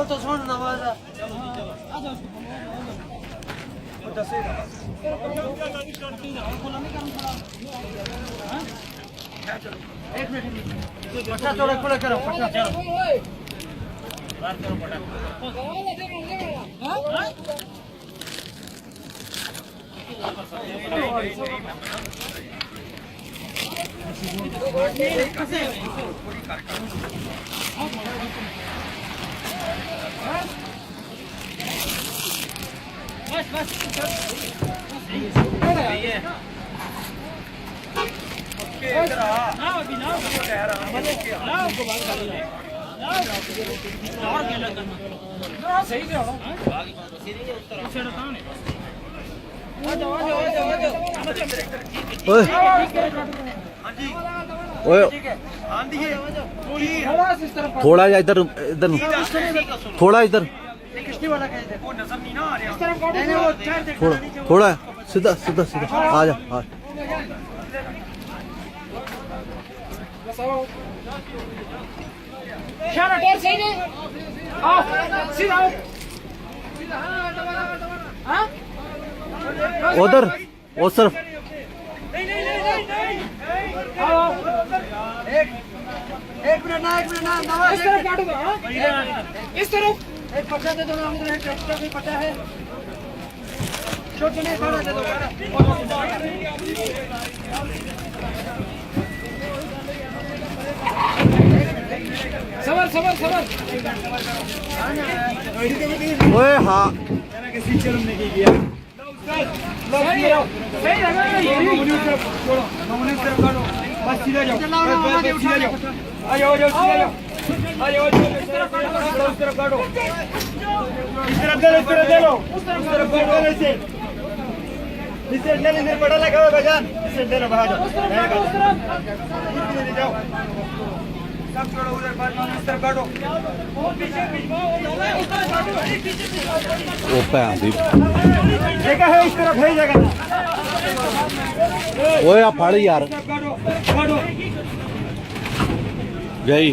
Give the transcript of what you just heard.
आओ तो सुन नवाज एक मिनट पट्टा थोड़ा खुला करो पट्टा चलो बात करो पट्टा बस बस थोड़ा जा इधर इधर थोड़ा इधर थोड़ा थोड़ा सीधा सीधा सीधा आ जा उधर वो सिर्फ एक मिनट ना नवाज इस तरफ काटूंगा इस तरफ एक पट्टा दे दो ना उधर एक एक्स्ट्रा भी पट्टा है छोटे नहीं थोड़ा दे दो सबर सबर सबर ओए हाँ बस सीधा जाओ सीधा जाओ आ जाओ सीधा जाओ आ जाओ इस तरफ काटो इस तरफ दे लो उस तरफ काटो ऐसे इसे ले बड़ा लगा हुआ भजन इसे ले लो बाहर जाओ उस तरफ जाओ सब छोड़ो उधर बात इस तरफ काटो और पीछे उस तरफ काटो पीछे ओ भैन दी जगह है इस तरफ है जगह ओए आ फड़ यार काटो गई